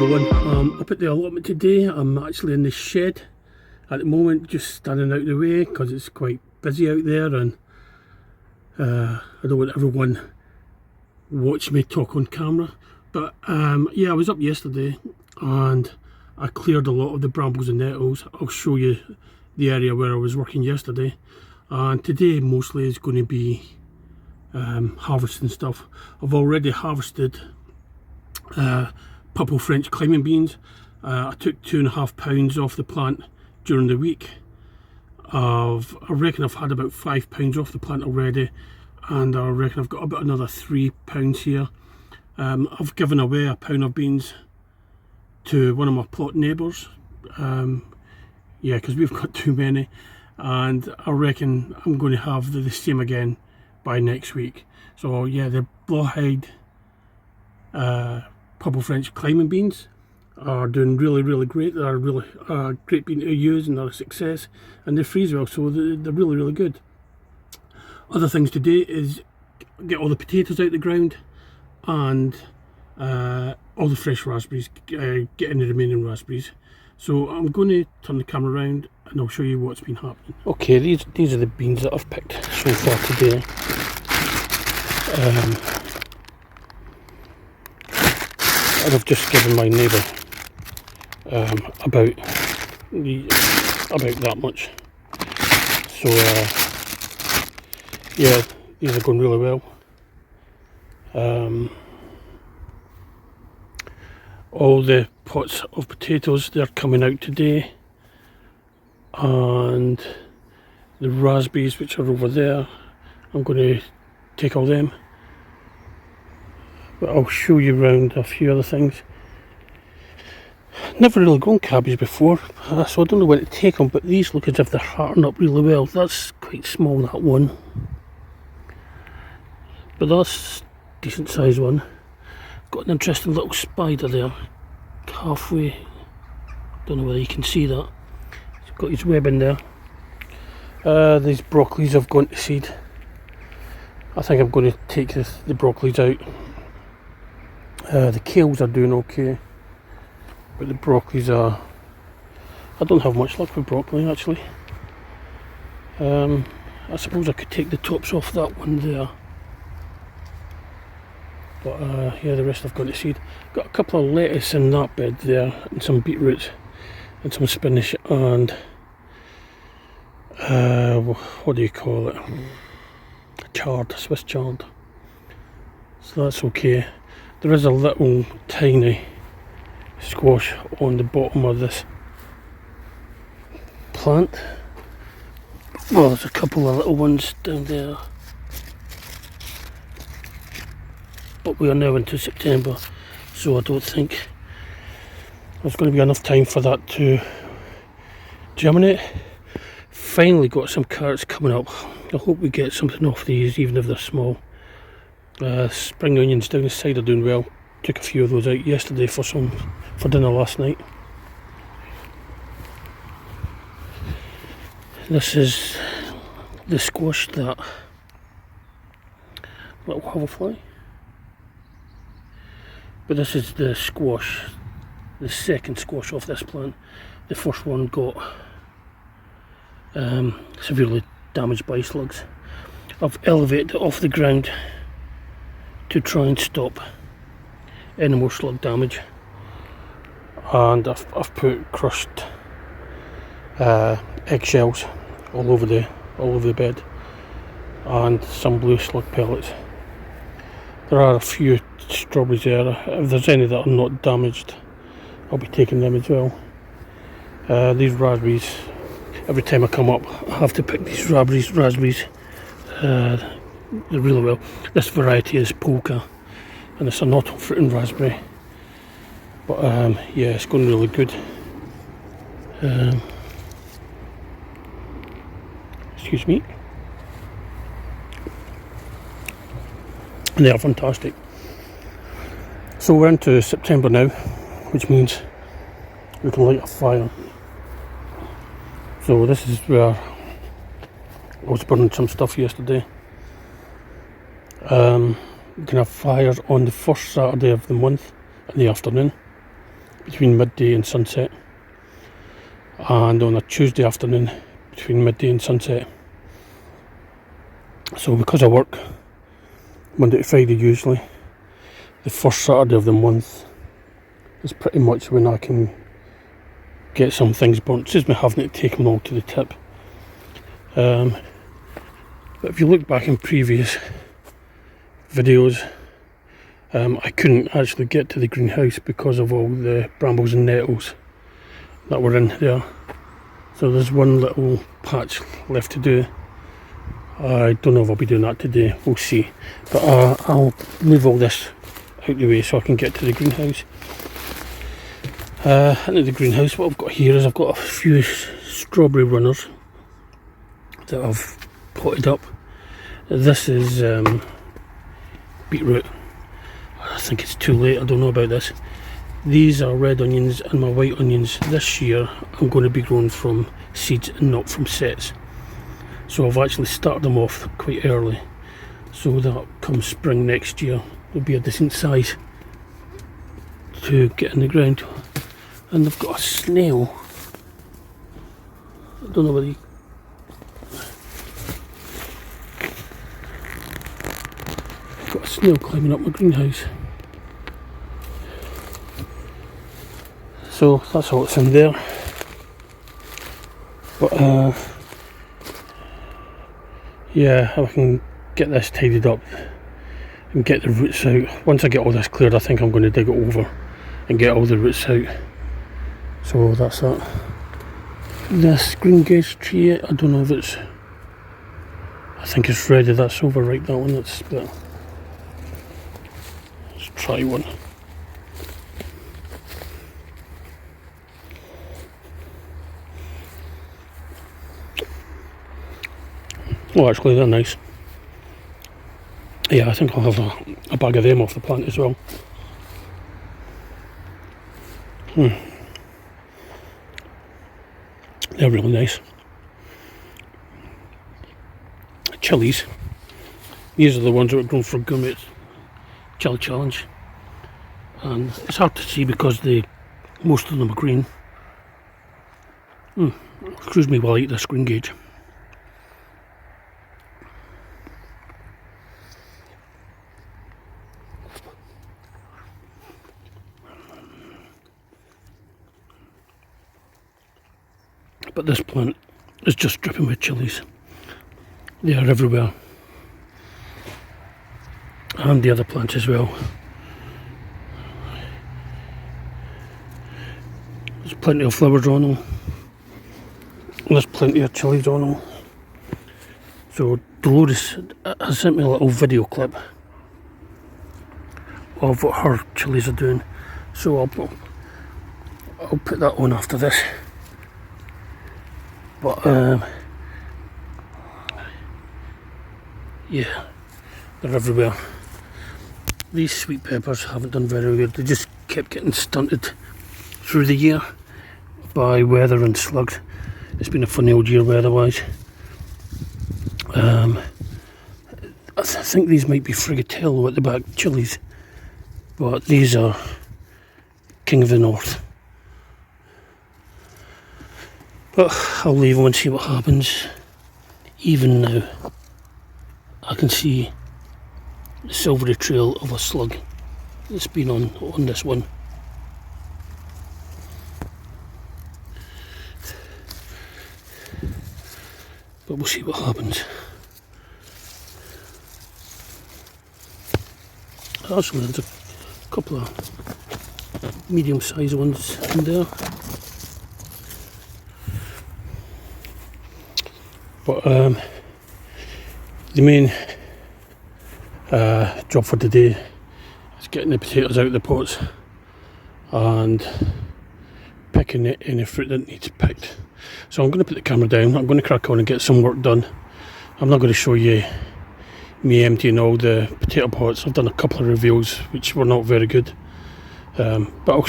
everyone. Up at the allotment today. I'm actually in the shed at the moment, just standing out the way because it's quite busy out there, and I don't want everyone watch me talk on camera. But yeah, I was up yesterday and I cleared a lot of the brambles and nettles. I'll show you the area where I was working yesterday, and today mostly is going to be harvesting stuff. I've already harvested purple French climbing beans. I took 2.5 pounds off the plant during the week. I reckon I've had about 5 pounds off the plant already, and I reckon I've got about another 3 pounds here. I've given away a pound of beans to one of my plot neighbours, yeah, because we've got too many, and I reckon I'm going to have the same again by next week. So yeah, the Blauhilde purple French climbing beans are doing really great. They're really great bean to use, and they're a success, and they freeze well, so they're really good. Other things to do is get all the potatoes out the ground, and all the fresh raspberries, get in the remaining raspberries. So I'm going to turn the camera around and I'll show you what's been happening. Okay, these are the beans that I've picked so far today. And I've just given my neighbour about that much. So yeah, these are going really well. All the pots of potatoes, they're coming out today, and the raspberries, which are over there, I'm going to take all them. But I'll show you around a few other things. Never really grown cabbage before, so I don't know where to take them, but these look as if they're hearting up really well. That's quite small, that one, but that's a decent sized one. Got an interesting little spider there, halfway. Don't know whether you can see that. He's got his web in there. These broccolis have gone to seed. I think I'm going to take the broccolis out. The kales are doing okay, but the broccolis are... I don't have much luck with broccoli actually. I suppose I could take the tops off that one there. But yeah, the rest I've got to seed. Got a couple of lettuce in that bed there, and some beetroots, and some spinach, and what do you call it? Chard, Swiss chard. So that's okay. There is a little tiny squash on the bottom of this plant. Well, there's a couple of little ones down there. But we are now into September, so I don't think there's going to be enough time for that to germinate. Finally got some carrots coming up. I hope we get something off these, even if they're small. Spring onions down the side are doing well. Took a few of those out yesterday for dinner last night. This is the squash that little hoverfly. But this is the squash, the second squash off this plant. The first one got severely damaged by slugs. I've elevated it off the ground to try and stop any more slug damage, and I've put crushed eggshells all over the bed, and some blue slug pellets. There are a few strawberries there. If there's any that are not damaged, I'll be taking them as well. These raspberries, every time I come up I have to pick these raspberries. They're really well. This variety is polka, and it's an autumn fruiting raspberry, but yeah, it's going really good. Excuse me. And they are fantastic. So we're into September now, which means we can light a fire. So this is where I was burning some stuff yesterday. We can have fires on the first Saturday of the month in the afternoon. between midday and sunset, and on a Tuesday afternoon between midday and sunset. So because I work Monday to Friday usually, the first Saturday of the month is pretty much when I can get some things burnt. It saves me having to take them all to the tip. But if you look back in previous videos, I couldn't actually get to the greenhouse because of all the brambles and nettles that were in there. So there's one little patch left to do. I don't know if I'll be doing that today, we'll see. But I'll move all this out the way so I can get to the greenhouse. Into the greenhouse, what I've got here is I've got a few strawberry runners that I've potted up. This is beetroot. I think it's too late, I don't know about this. These are red onions, and my white onions this year I'm going to be growing from seeds and not from sets. So I've actually started them off quite early, so that come spring next year will be a decent size to get in the ground. And I've got a snail. I don't know whether you... I've got a snail climbing up my greenhouse. So that's all that's in there. But yeah, if I can get this tidied up and get the roots out. Once I get all this cleared, I think I'm going to dig it over and get all the roots out. So that's that. This green gauge tree, I don't know if it's... I think it's ready, that's overripe, that one, that's split. Let's try one. Oh, actually they're nice. Yeah, I think I'll have a bag of them off the plant as well. They're really nice. Chilies. These are the ones that were grown for Gourmet Chili Challenge. And it's hard to see because most of them are green. Excuse me while I eat this green gauge. But this plant is just dripping with chilies. They are everywhere. And the other plants as well. There's plenty of flowers on them. And there's plenty of chilies on them. So Dolores has sent me a little video clip of what her chilies are doing. So I'll put that on after this. But yeah, they're everywhere. These sweet peppers haven't done very good. They just kept getting stunted through the year by weather and slugs. It's been a funny old year weather-wise. I think these might be Frigatello at the back chilies, but these are King of the North. But I'll leave them and see what happens. Even now, I can see the silvery trail of a slug that's been on this one. But we'll see what happens. Actually, there's a couple of medium-sized ones in there. But the main job for today is getting the potatoes out of the pots and picking any fruit that needs picked. So I'm going to put the camera down, I'm going to crack on and get some work done. I'm not going to show you me emptying all the potato pots. I've done a couple of reveals which were not very good, but I'll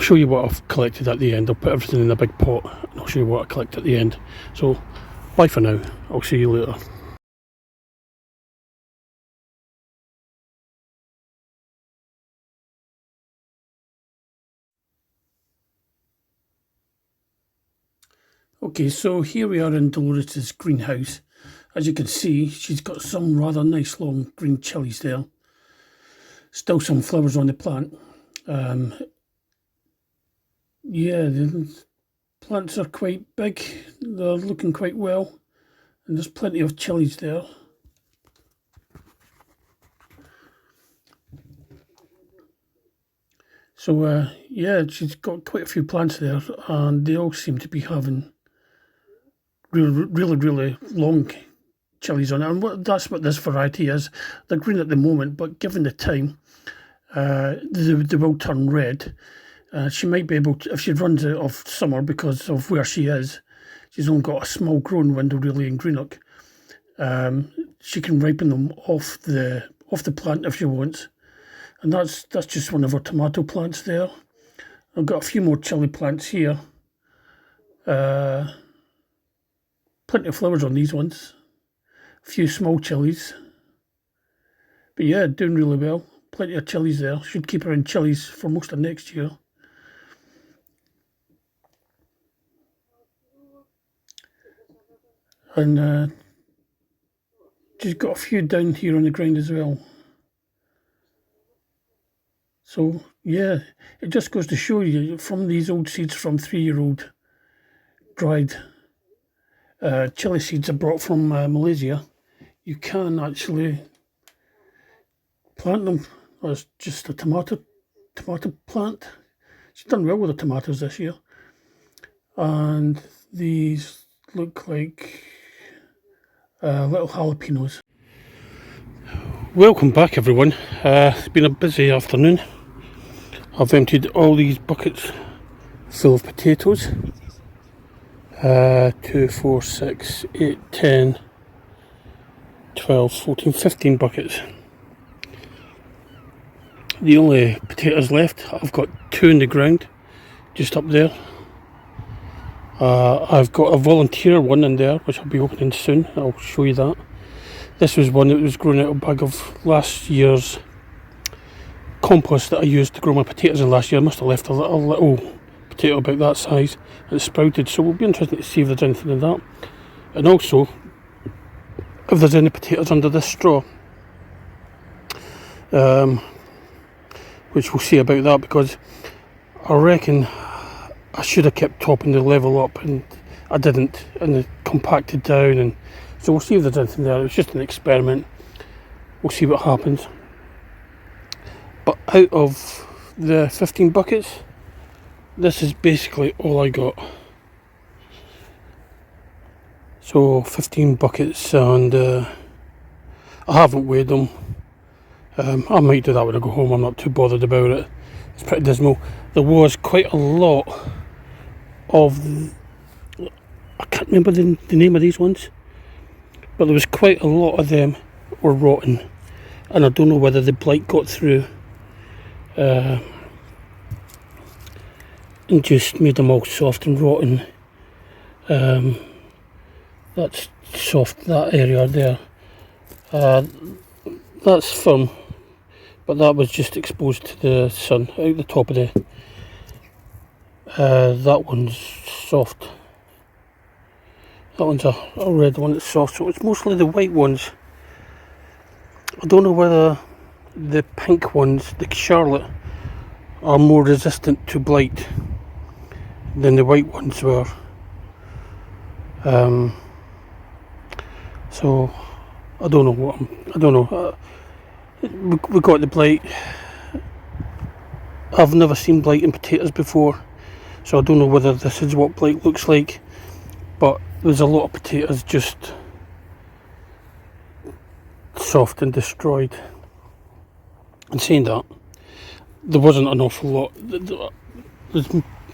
show you what I've collected at the end. I'll put everything in a big pot and I'll show you what I collect at the end. So bye for now, I'll see you later. Okay, so here we are in Dolores' greenhouse. As you can see, she's got some rather nice long green chilies there. Still some flowers on the plant. Yeah, the plants are quite big. They're looking quite well. And there's plenty of chilies there. So, yeah, she's got quite a few plants there, and they all seem to be having really long chilies on it. And that's what this variety is. They're green at the moment, but given the time, they will turn red. She might be able to, if she runs out of summer because of where she is, she's only got a small growing window really in Greenock. She can ripen them off the plant if she wants. And that's just one of her tomato plants there. I've got a few more chilli plants here. Plenty of flowers on these ones. A few small chilies. But yeah, doing really well. Plenty of chilies there. Should keep her in chilies for most of next year. And she's got a few down here on the ground as well. So yeah, it just goes to show you from these old seeds from 3-year-old dried chili seeds I brought from Malaysia, you can actually plant them as just a tomato plant. She's done well with the tomatoes this year. And these look like little jalapenos. Welcome back everyone. It's been a busy afternoon. I've emptied all these buckets full of potatoes. 2, 4, 6, 8, 10, 12, 14, 15 buckets. The only potatoes left, I've got 2 in the ground, just up there. I've got a volunteer one in there, which I'll be opening soon. I'll show you that. This was one that was growing out of a bag of last year's compost that I used to grow my potatoes in last year. I must have left a little potato about that size, and it sprouted, so we'll be interested to see if there's anything in that. And also, if there's any potatoes under this straw. Which we'll see about that, because I reckon I should have kept topping the level up and I didn't, and it compacted down, and so we'll see if there's anything there. It's just an experiment. We'll see what happens. But out of the 15 buckets, this is basically all I got. So 15 buckets, and I haven't weighed them. I might do that when I go home. I'm not too bothered about it. It's pretty dismal. There was quite a lot of, I can't remember the name of these ones, but there was quite a lot of them were rotten, and I don't know whether the blight got through and just made them all soft and rotten. That's soft, that area there. That's firm, but that was just exposed to the sun out the top of the. That one's soft. That one's a red one that's soft, so it's mostly the white ones. I don't know whether the pink ones, the Charlotte, are more resistant to blight than the white ones were. So I don't know I don't know. We got the blight. I've never seen blight in potatoes before, so I don't know whether this is what blight looks like, but there's a lot of potatoes just soft and destroyed. And saying that, there wasn't an awful lot. There's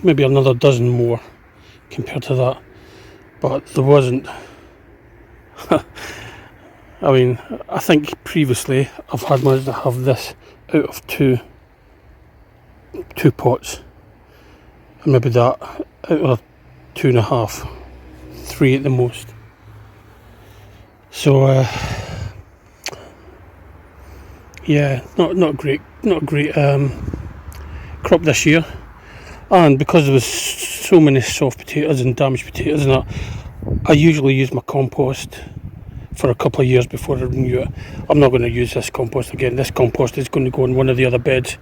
maybe another dozen more compared to that, but there wasn't. I mean, I think previously I've had managed to have this out of two pots, and maybe that out of 2.5, 3 at the most. So yeah, not great crop this year, and because there was so many soft potatoes and damaged potatoes and that. I usually use my compost for a couple of years before I renew it. I'm not going to use this compost again. This compost is going to go in one of the other beds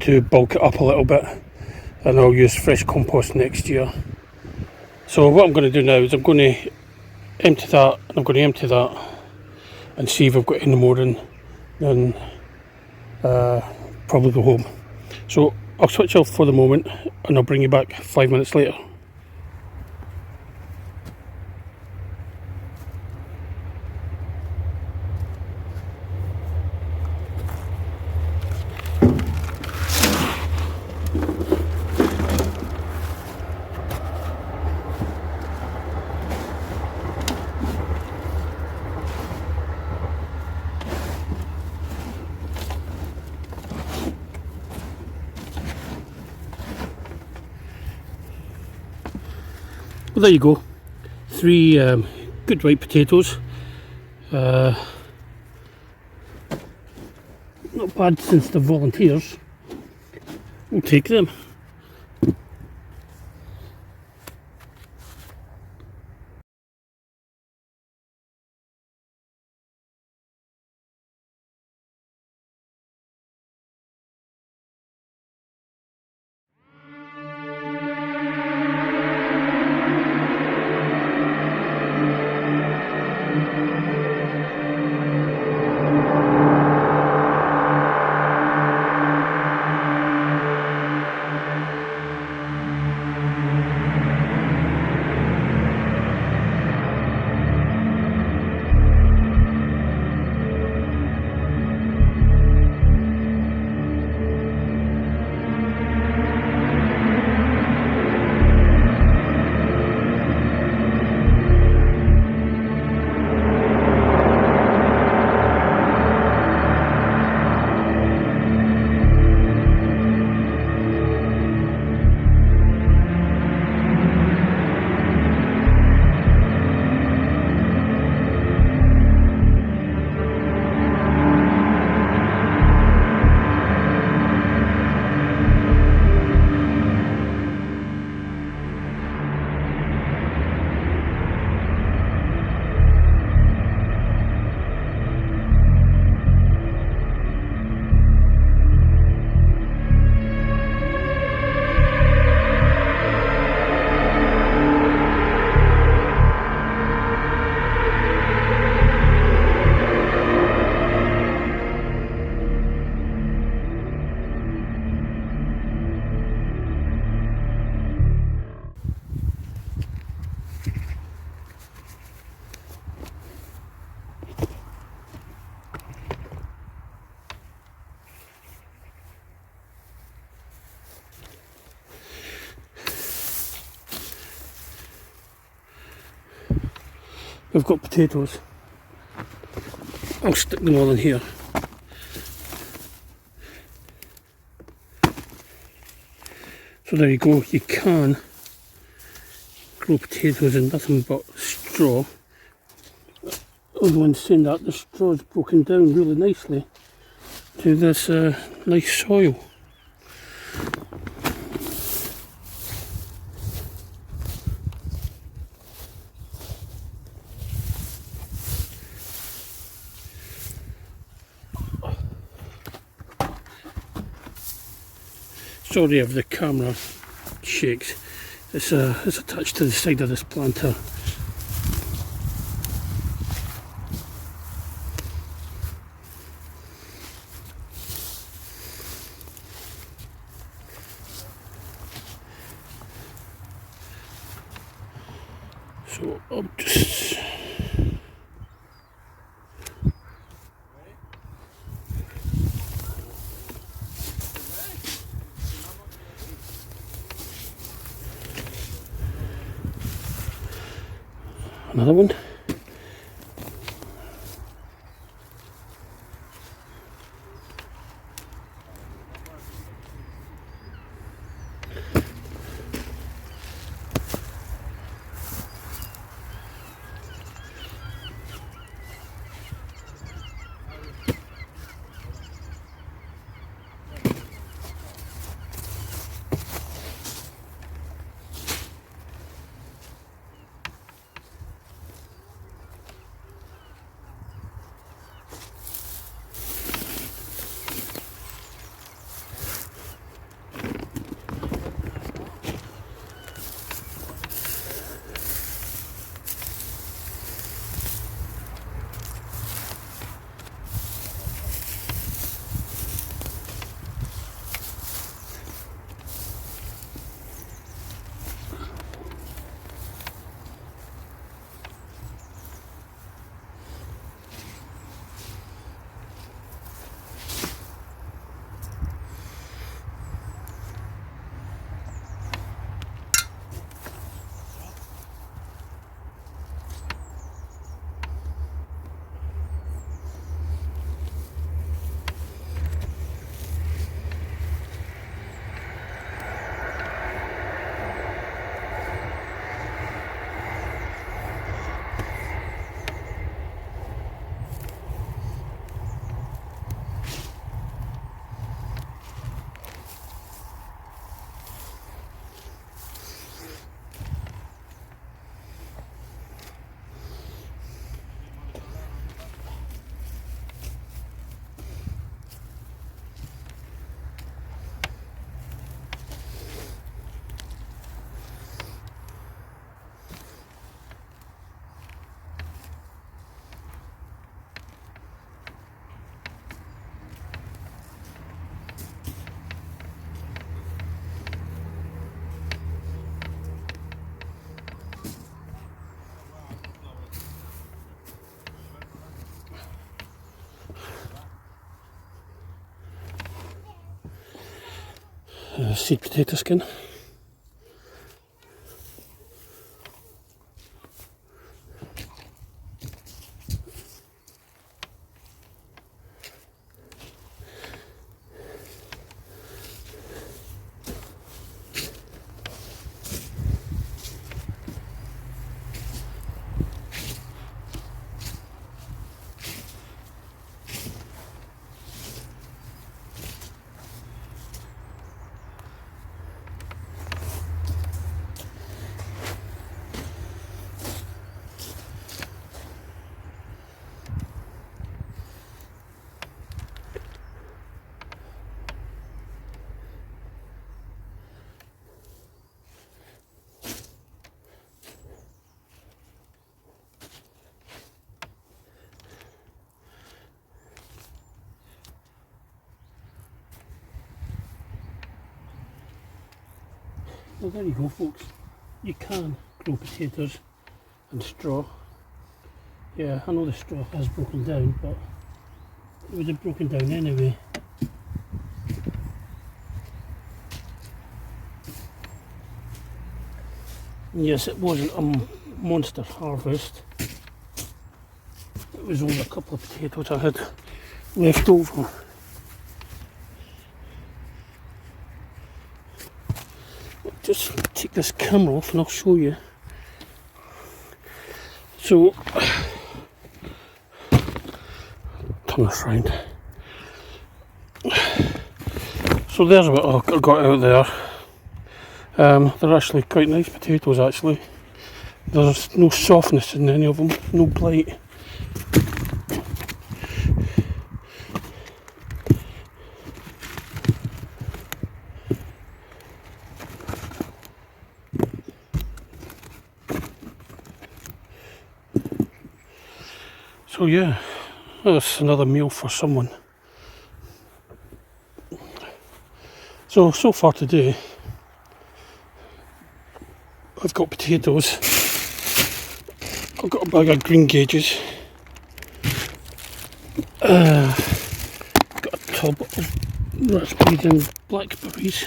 to bulk it up a little bit, and I'll use fresh compost next year. So what I'm going to do now is I'm going to empty that, and I'm going to empty that and see if I've got any more in, then probably go home. So I'll switch off for the moment and I'll bring you back 5 minutes later. Well, there you go, 3 good white potatoes. Not bad since the volunteers. We'll take them. We've got potatoes. I'll stick them all in here. So there you go, you can grow potatoes in nothing but straw. Although in saying that, the straw is broken down really nicely to this nice soil. Sorry if the camera shakes. It's attached to the side of this planter. So I'll just another one. seed potato skin. Well, there you go, folks. You can grow potatoes and straw. Yeah, I know the straw has broken down, but it would have broken down anyway. Yes, it wasn't a monster harvest. It was only a couple of potatoes I had left over. Just take this camera off and I'll show you. So, turn this round. So there's what I got out there. They're actually quite nice potatoes actually. There's no softness in any of them, no blight. So yeah, that's another meal for someone. So far today, I've got potatoes, I've got a bag of green gages, got a tub of raspberries and blackberries,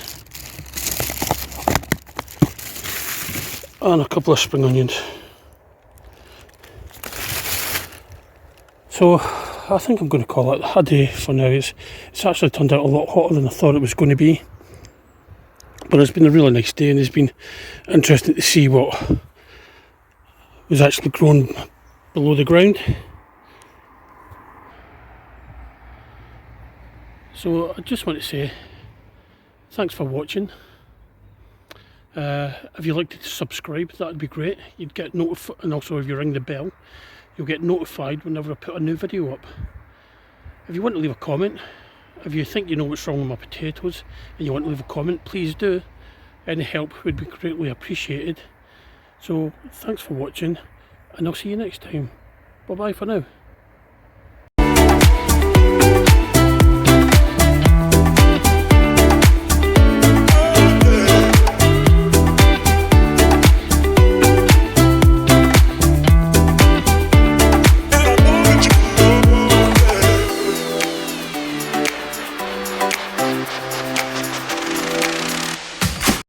and a couple of spring onions. So I think I'm going to call it a day for now. It's actually turned out a lot hotter than I thought it was going to be. But it's been a really nice day and it's been interesting to see what was actually grown below the ground. So I just want to say thanks for watching. If you'd like to subscribe, that would be great. You'd get notified, and also if you ring the bell, you'll get notified whenever I put a new video up. If you want to leave a comment, if you think you know what's wrong with my potatoes and you want to leave a comment, please do. Any help would be greatly appreciated. So thanks for watching and I'll see you next time. Bye bye for now.